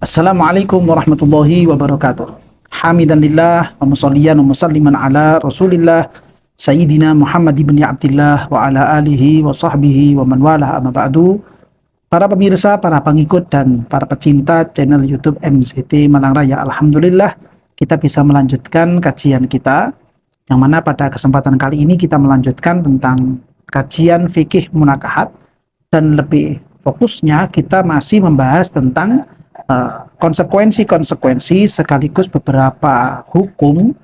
Assalamualaikum warahmatullahi wabarakatuh. Hamidanillah wa musalliyan wa musalliman ala Rasulillah Sayyidina Muhammad ibn Abdillah wa ala alihi wa sahbihi wa man walah amma ba'du. Para pemirsa, para pengikut dan para pecinta channel YouTube MZT Malang Raya, alhamdulillah kita bisa melanjutkan kajian kita, yang mana pada kesempatan kali ini kita melanjutkan tentang kajian fikih munakahat, dan lebih fokusnya kita masih membahas tentang konsekuensi-konsekuensi sekaligus beberapa hukum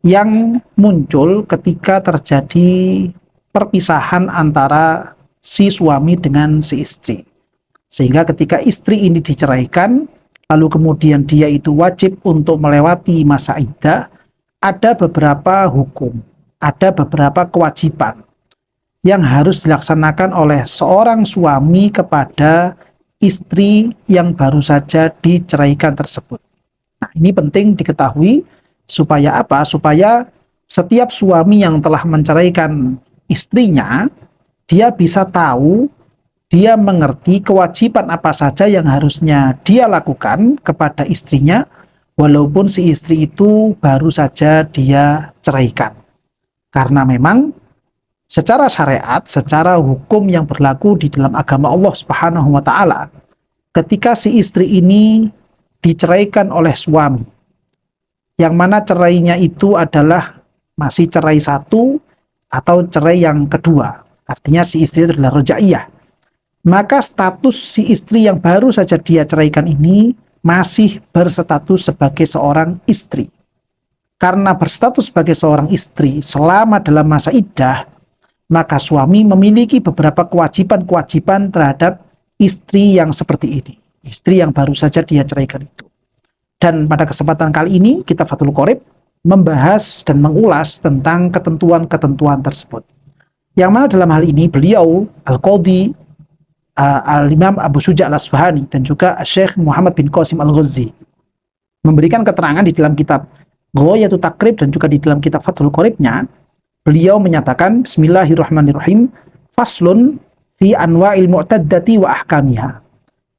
yang muncul ketika terjadi perpisahan antara si suami dengan si istri. Sehingga ketika istri ini diceraikan, lalu kemudian dia itu wajib untuk melewati masa iddah, ada beberapa hukum, ada beberapa kewajiban yang harus dilaksanakan oleh seorang suami kepada istri yang baru saja diceraikan tersebut. Nah, ini penting diketahui supaya apa? Supaya setiap suami yang telah menceraikan istrinya, dia bisa tahu, dia mengerti kewajiban apa saja yang harusnya dia lakukan kepada istrinya, walaupun si istri itu baru saja dia ceraikan. Karena memang secara syariat, secara hukum yang berlaku di dalam agama Allah Subhanahu wa Ta'ala, ketika si istri ini diceraikan oleh suami, yang mana cerainya itu adalah masih cerai satu atau cerai yang kedua, artinya si istri itu adalah rojaiyah, maka status si istri yang baru saja dia ceraikan ini masih berstatus sebagai seorang istri. Karena berstatus sebagai seorang istri selama dalam masa iddah, maka suami memiliki beberapa kewajiban-kewajiban terhadap istri yang seperti ini, istri yang baru saja dia ceraikan itu. Dan pada kesempatan kali ini kita Fathul Qorib membahas dan mengulas tentang ketentuan-ketentuan tersebut. Yang mana dalam hal ini beliau Al-Qadhi Al-Imam Abu Syuja' Al-Asfahani dan juga Syekh Muhammad bin Qasim Al-Ghazzi memberikan keterangan di dalam kitab Ghayatul Taqrib dan juga di dalam kitab Fathul Qoribnya. Beliau menyatakan, Bismillahirrahmanirrahim, faslun fi anwa'il mu'taddati wa ahkamiha.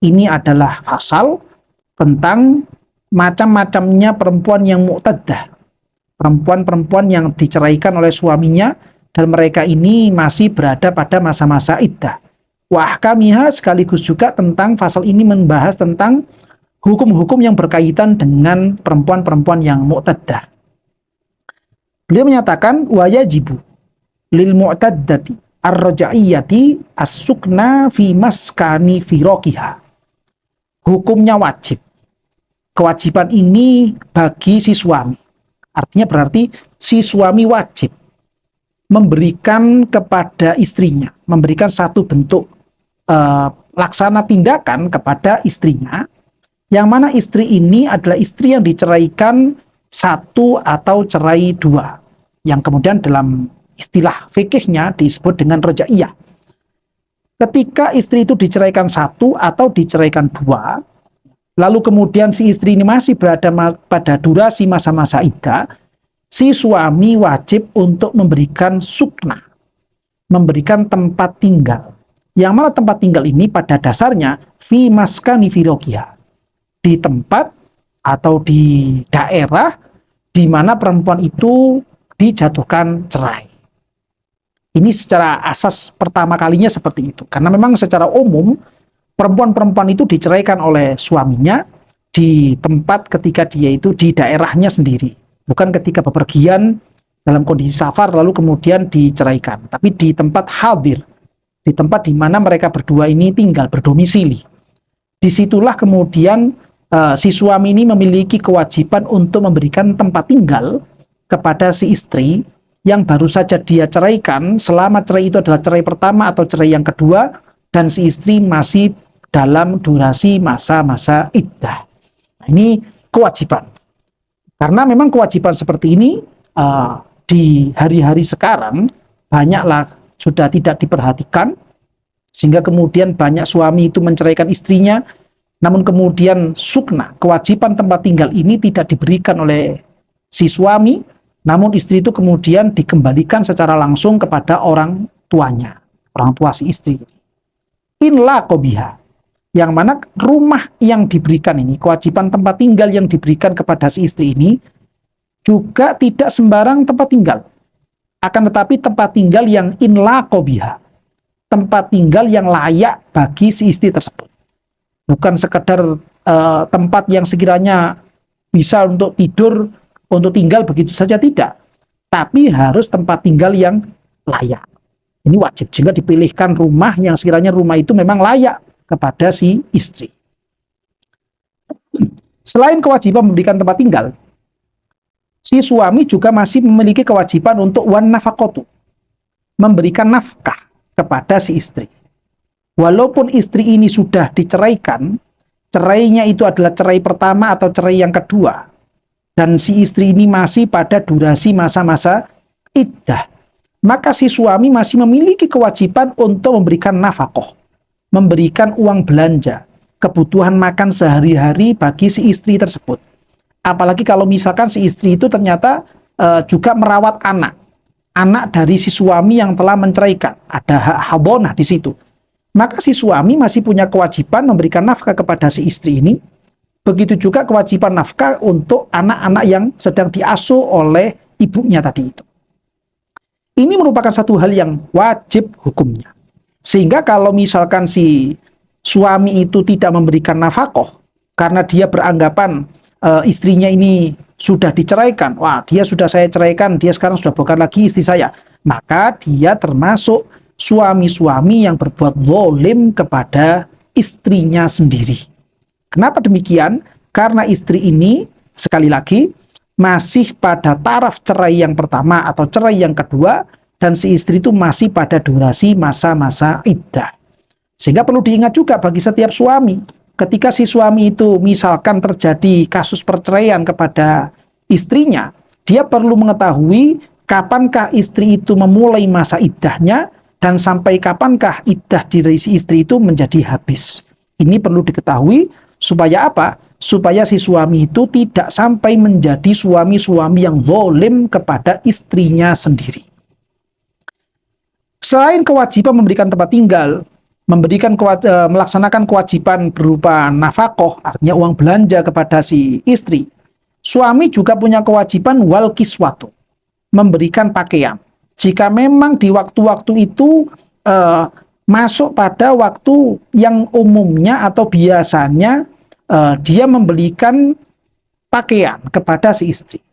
Ini adalah fasal tentang macam-macamnya perempuan yang mu'taddah, perempuan-perempuan yang diceraikan oleh suaminya dan mereka ini masih berada pada masa-masa iddah. Wa ahkamiha, sekaligus juga tentang fasal ini membahas tentang hukum-hukum yang berkaitan dengan perempuan-perempuan yang mu'taddah. Beliau menyatakan wajibu lil mu'taddati ar-raja'iyati as-sukna fi maskani firokiha. Hukumnya wajib. Kewajiban ini bagi si suami. Artinya berarti si suami wajib memberikan kepada istrinya, memberikan satu bentuk laksana tindakan kepada istrinya, yang mana istri ini adalah istri yang diceraikan satu atau cerai dua, yang kemudian dalam istilah fikihnya disebut dengan rojaiyah. Ketika istri itu diceraikan satu atau diceraikan dua, lalu kemudian si istri ini masih berada pada durasi masa-masa iddah, si suami wajib untuk memberikan sukna, memberikan tempat tinggal. Yang mana tempat tinggal ini pada dasarnya fi maskani firokiha, di tempat atau di daerah di mana perempuan itu dijatuhkan cerai. Ini secara asas pertama kalinya seperti itu. Karena memang secara umum perempuan-perempuan itu diceraikan oleh suaminya di tempat ketika dia itu di daerahnya sendiri. Bukan ketika bepergian dalam kondisi safar lalu kemudian diceraikan. Tapi di tempat hadir, di tempat di mana mereka berdua ini tinggal berdomisili. Disitulah kemudian si suami ini memiliki kewajiban untuk memberikan tempat tinggal kepada si istri yang baru saja dia ceraikan, selama cerai itu adalah cerai pertama atau cerai yang kedua, dan si istri masih dalam durasi masa-masa iddah. Nah, ini kewajiban. Karena memang kewajiban seperti ini di hari-hari sekarang banyaklah sudah tidak diperhatikan, sehingga kemudian banyak suami itu menceraikan istrinya, namun kemudian sukna, kewajiban tempat tinggal ini tidak diberikan oleh si suami, namun istri itu kemudian dikembalikan secara langsung kepada orang tuanya, orang tua si istri. In laqo biha, Yang mana rumah yang diberikan ini, kewajiban tempat tinggal yang diberikan kepada si istri ini juga tidak sembarang tempat tinggal. Akan tetapi tempat tinggal yang inlaqobiha, tempat tinggal yang layak bagi si istri tersebut. Bukan sekedar tempat yang sekiranya bisa untuk tidur, untuk tinggal begitu saja, tidak. Tapi harus tempat tinggal yang layak. Ini wajib jika dipilihkan rumah yang sekiranya rumah itu memang layak kepada si istri. Selain kewajiban memberikan tempat tinggal, si suami juga masih memiliki kewajiban untuk wan nafaqatu, memberikan nafkah kepada si istri. Walaupun istri ini sudah diceraikan, cerainya itu adalah cerai pertama atau cerai yang kedua, dan si istri ini masih pada durasi masa-masa iddah, maka si suami masih memiliki kewajiban untuk memberikan nafkah, memberikan uang belanja, kebutuhan makan sehari-hari bagi si istri tersebut. Apalagi kalau misalkan si istri itu ternyata juga merawat anak dari si suami yang telah menceraikan, ada hak hadonah di situ. Maka si suami masih punya kewajiban memberikan nafkah kepada si istri ini. Begitu juga kewajiban nafkah untuk anak-anak yang sedang diasuh oleh ibunya tadi itu. Ini merupakan satu hal yang wajib hukumnya. Sehingga kalau misalkan si suami itu tidak memberikan nafkah karena dia beranggapan istrinya ini sudah diceraikan, wah dia sudah saya ceraikan, dia sekarang sudah bukan lagi istri saya, maka dia termasuk suami-suami yang berbuat zalim kepada istrinya sendiri. Kenapa demikian? Karena istri ini, sekali lagi, masih pada taraf cerai yang pertama atau cerai yang kedua, dan si istri itu masih pada durasi masa-masa iddah. Sehingga perlu diingat juga bagi setiap suami, ketika si suami itu misalkan terjadi kasus perceraian kepada istrinya, dia perlu mengetahui kapankah istri itu memulai masa iddahnya, dan sampai kapankah iddah diri si istri itu menjadi habis. Ini perlu diketahui supaya apa? Supaya si suami itu tidak sampai menjadi suami-suami yang zalim kepada istrinya sendiri. Selain kewajiban memberikan tempat tinggal, melaksanakan kewajiban berupa nafkah, artinya uang belanja kepada si istri, suami juga punya kewajiban wal kiswatu, memberikan pakaian. Jika memang di waktu-waktu itu masuk pada waktu yang umumnya atau biasanya dia membelikan pakaian kepada si istri.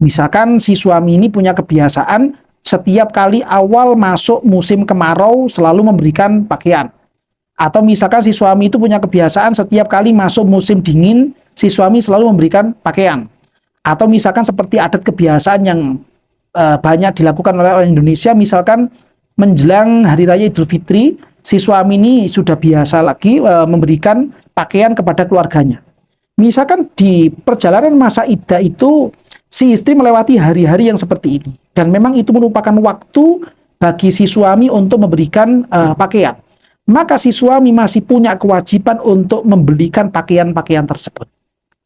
Misalkan si suami ini punya kebiasaan setiap kali awal masuk musim kemarau selalu memberikan pakaian. Atau misalkan si suami itu punya kebiasaan setiap kali masuk musim dingin, si suami selalu memberikan pakaian. Atau misalkan seperti adat kebiasaan yang banyak dilakukan oleh orang Indonesia, misalkan menjelang Hari Raya Idul Fitri, si suami ini sudah biasa lagi memberikan pakaian kepada keluarganya. Misalkan di perjalanan masa iddah itu, si istri melewati hari-hari yang seperti ini, dan memang itu merupakan waktu bagi si suami untuk memberikan pakaian, maka si suami masih punya kewajiban untuk membelikan pakaian-pakaian tersebut.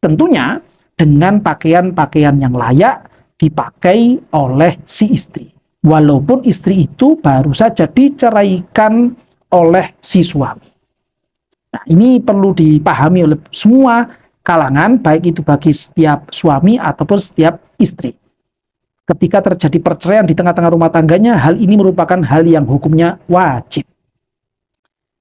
Tentunya dengan pakaian-pakaian yang layak dipakai oleh si istri, walaupun istri itu baru saja diceraikan oleh si suami. Nah, ini perlu dipahami oleh semua kalangan, baik itu bagi setiap suami ataupun setiap istri. Ketika terjadi perceraian di tengah-tengah rumah tangganya, hal ini merupakan hal yang hukumnya wajib.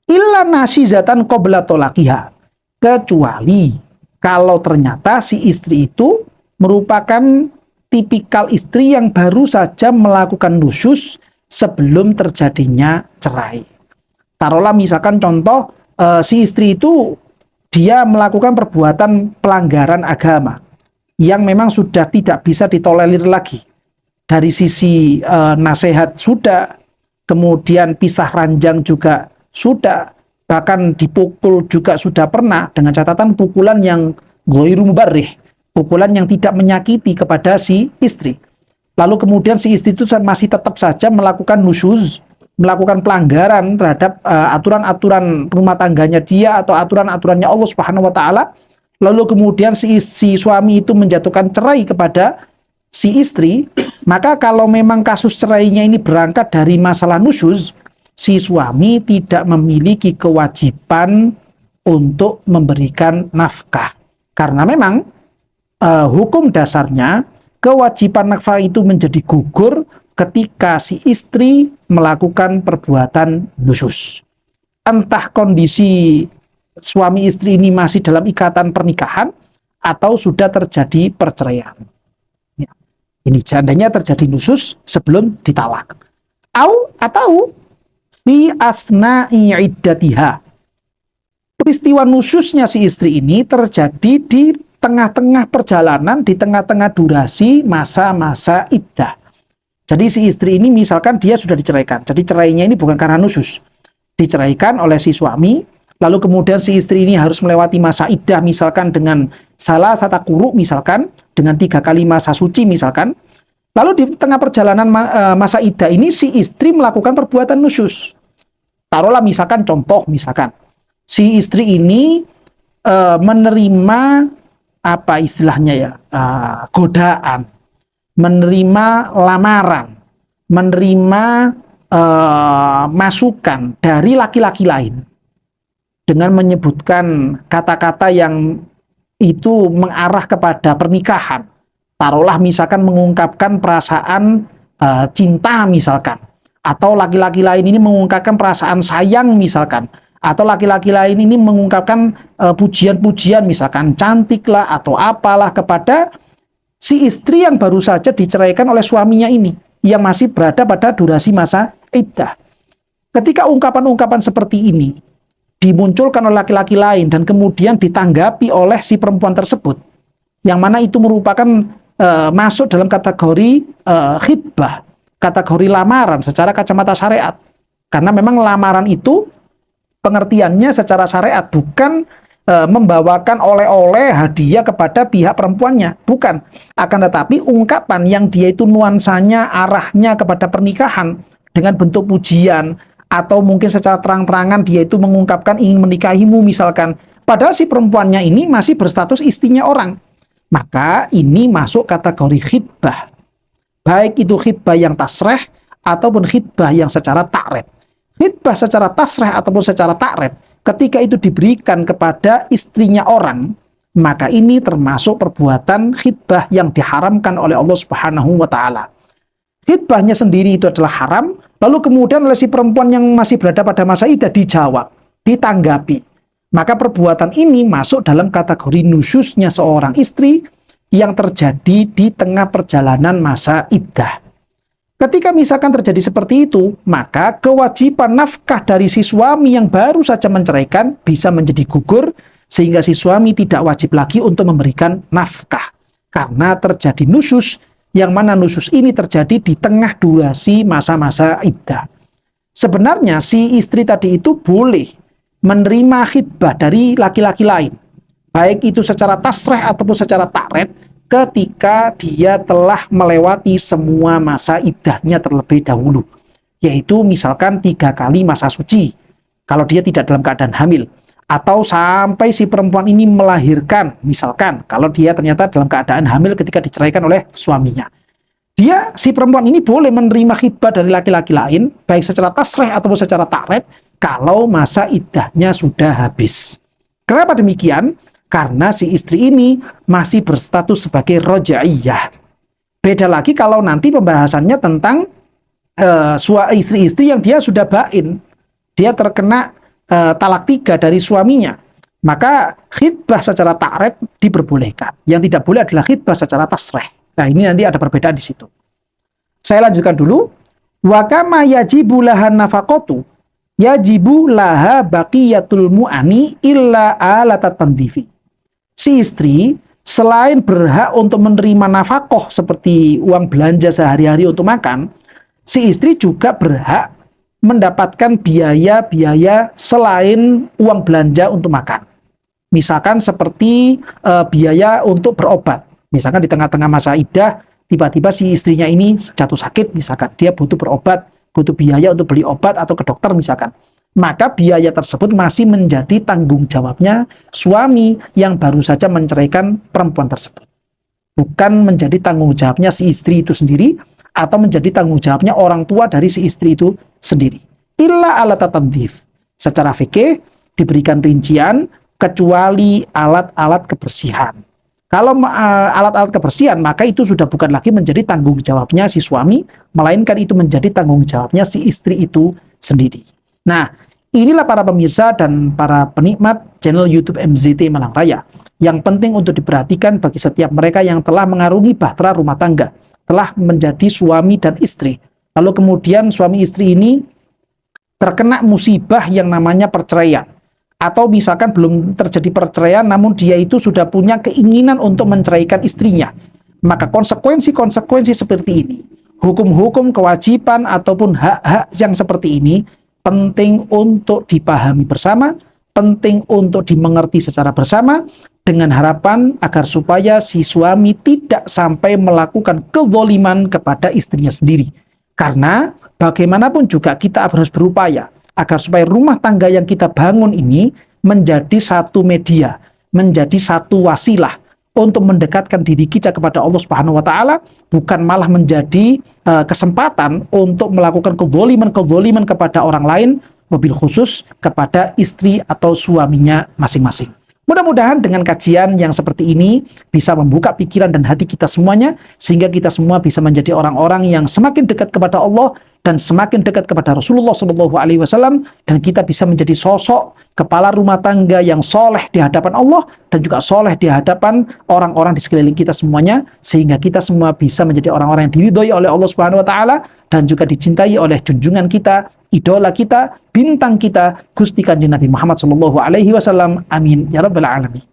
Illa nasizatan qabla tolakiha, kecuali kalau ternyata si istri itu merupakan tipikal istri yang baru saja melakukan nusyuz sebelum terjadinya cerai. Taruhlah misalkan contoh, si istri itu dia melakukan perbuatan pelanggaran agama yang memang sudah tidak bisa ditolerir lagi. Dari sisi nasihat sudah, kemudian pisah ranjang juga sudah, bahkan dipukul juga sudah pernah, dengan catatan pukulan yang ghairu mubarrih, pukulan yang tidak menyakiti kepada si istri. Lalu kemudian si istri itu masih tetap saja melakukan nusyuz, melakukan pelanggaran terhadap aturan-aturan rumah tangganya dia atau aturan-aturannya Allah Subhanahu wa taala. Lalu kemudian si suami itu menjatuhkan cerai kepada si istri, maka kalau memang kasus cerainya ini berangkat dari masalah nusyuz, si suami tidak memiliki kewajiban untuk memberikan nafkah. Karena memang hukum dasarnya kewajiban nafkah itu menjadi gugur ketika si istri melakukan perbuatan nusyuz. Entah kondisi suami istri ini masih dalam ikatan pernikahan atau sudah terjadi perceraian. Ya. Ini seandainya terjadi nusyuz sebelum ditalak. Atau fi asna'i iddatiha. Peristiwa nusyuznya si istri ini terjadi di tengah-tengah perjalanan, di tengah-tengah durasi masa-masa iddah. Jadi si istri ini misalkan dia sudah diceraikan. Jadi cerainya ini bukan karena nusyuz. Diceraikan oleh si suami, lalu kemudian si istri ini harus melewati masa iddah misalkan dengan salah satu quru misalkan, dengan 3 kali masa suci misalkan. Lalu di tengah perjalanan masa iddah ini si istri melakukan perbuatan nusyuz. Taruhlah misalkan contoh misalkan si istri ini menerima apa istilahnya ya, godaan, menerima lamaran, menerima masukan dari laki-laki lain dengan menyebutkan kata-kata yang itu mengarah kepada pernikahan. Taruhlah misalkan mengungkapkan perasaan cinta misalkan, atau laki-laki lain ini mengungkapkan perasaan sayang misalkan, atau laki-laki lain ini mengungkapkan pujian-pujian misalkan cantiklah atau apalah kepada si istri yang baru saja diceraikan oleh suaminya ini, yang masih berada pada durasi masa iddah. Ketika ungkapan-ungkapan seperti ini dimunculkan oleh laki-laki lain dan kemudian ditanggapi oleh si perempuan tersebut, yang mana itu merupakan masuk dalam kategori khitbah, kategori lamaran secara kacamata syariat. Karena memang lamaran itu pengertiannya secara syariat bukan membawakan oleh-oleh hadiah kepada pihak perempuannya, bukan. Akan tetapi ungkapan yang dia itu nuansanya arahnya kepada pernikahan dengan bentuk pujian, atau mungkin secara terang-terangan dia itu mengungkapkan ingin menikahimu misalkan, padahal si perempuannya ini masih berstatus istrinya orang, maka ini masuk kategori khitbah, baik itu khitbah yang tasreh ataupun khitbah yang secara ta'rid. Khitbah secara tasreh ataupun secara ta'rid, ketika itu diberikan kepada istrinya orang, maka ini termasuk perbuatan khitbah yang diharamkan oleh Allah Subhanahu wa Ta'ala. Khitbahnya sendiri itu adalah haram, lalu kemudian oleh si perempuan yang masih berada pada masa iddah dijawab, ditanggapi. Maka perbuatan ini masuk dalam kategori nusyuznya seorang istri yang terjadi di tengah perjalanan masa iddah. Ketika misalkan terjadi seperti itu, maka kewajiban nafkah dari si suami yang baru saja menceraikan bisa menjadi gugur, sehingga si suami tidak wajib lagi untuk memberikan nafkah. Karena terjadi nusyuz, yang mana nusyuz ini terjadi di tengah durasi masa-masa iddah. Sebenarnya si istri tadi itu boleh menerima khitbah dari laki-laki lain, baik itu secara tasreh ataupun secara ta'rid, ketika dia telah melewati semua masa iddahnya terlebih dahulu, yaitu misalkan 3 kali masa suci kalau dia tidak dalam keadaan hamil, atau sampai si perempuan ini melahirkan misalkan kalau dia ternyata dalam keadaan hamil ketika diceraikan oleh suaminya. Si perempuan ini boleh menerima khitbah dari laki-laki lain baik secara tasreh ataupun secara ta'rid kalau masa iddahnya sudah habis. Kenapa demikian? Karena si istri ini masih berstatus sebagai rojaiyah. Beda lagi kalau nanti pembahasannya tentang istri-istri yang dia sudah bain, dia terkena talak 3 dari suaminya, maka khitbah secara ta'rid diperbolehkan. Yang tidak boleh adalah khitbah secara tasreh. Nah, ini nanti ada perbedaan di situ. Saya lanjutkan dulu. Wa kama yajibu lahan nafaqatu yajibu laha baqiyatul mu'ani illa alatat tandifi. Si istri selain berhak untuk menerima nafkah seperti uang belanja sehari-hari untuk makan, si istri juga berhak mendapatkan biaya-biaya selain uang belanja untuk makan. Misalkan seperti biaya untuk berobat. Misalkan di tengah-tengah masa iddah, tiba-tiba si istrinya ini jatuh sakit, misalkan dia butuh berobat, butuh biaya untuk beli obat atau ke dokter misalkan. Maka biaya tersebut masih menjadi tanggung jawabnya suami yang baru saja menceraikan perempuan tersebut. Bukan menjadi tanggung jawabnya si istri itu sendiri, atau menjadi tanggung jawabnya orang tua dari si istri itu sendiri. Illa ala tatandif. Secara fikih, diberikan rincian kecuali alat-alat kebersihan. Kalau alat-alat kebersihan, maka itu sudah bukan lagi menjadi tanggung jawabnya si suami, melainkan itu menjadi tanggung jawabnya si istri itu sendiri. Nah, inilah para pemirsa dan para penikmat channel YouTube MZT Malang Raya, yang penting untuk diperhatikan bagi setiap mereka yang telah mengarungi bahtera rumah tangga, telah menjadi suami dan istri. Lalu kemudian suami istri ini terkena musibah yang namanya perceraian. Atau misalkan belum terjadi perceraian namun dia itu sudah punya keinginan untuk menceraikan istrinya. Maka konsekuensi-konsekuensi seperti ini, hukum-hukum kewajiban ataupun hak-hak yang seperti ini penting untuk dipahami bersama, penting untuk dimengerti secara bersama, dengan harapan agar supaya si suami tidak sampai melakukan kezaliman kepada istrinya sendiri. Karena bagaimanapun juga kita harus berupaya agar supaya rumah tangga yang kita bangun ini menjadi satu media, menjadi satu wasilah untuk mendekatkan diri kita kepada Allah Subhanahu wa taala, bukan malah menjadi kesempatan untuk melakukan kezaliman kepada orang lain, wabil khusus kepada istri atau suaminya masing-masing. Mudah-mudahan dengan kajian yang seperti ini bisa membuka pikiran dan hati kita semuanya, sehingga kita semua bisa menjadi orang-orang yang semakin dekat kepada Allah dan semakin dekat kepada Rasulullah SAW, dan kita bisa menjadi sosok kepala rumah tangga yang soleh di hadapan Allah dan juga soleh di hadapan orang-orang di sekeliling kita semuanya, sehingga kita semua bisa menjadi orang-orang yang diridhoi oleh Allah Subhanahu wa taala dan juga dicintai oleh junjungan kita, idola kita, bintang kita, Gusti Kanjeng Nabi Muhammad SAW. Amin ya rabbal alamin.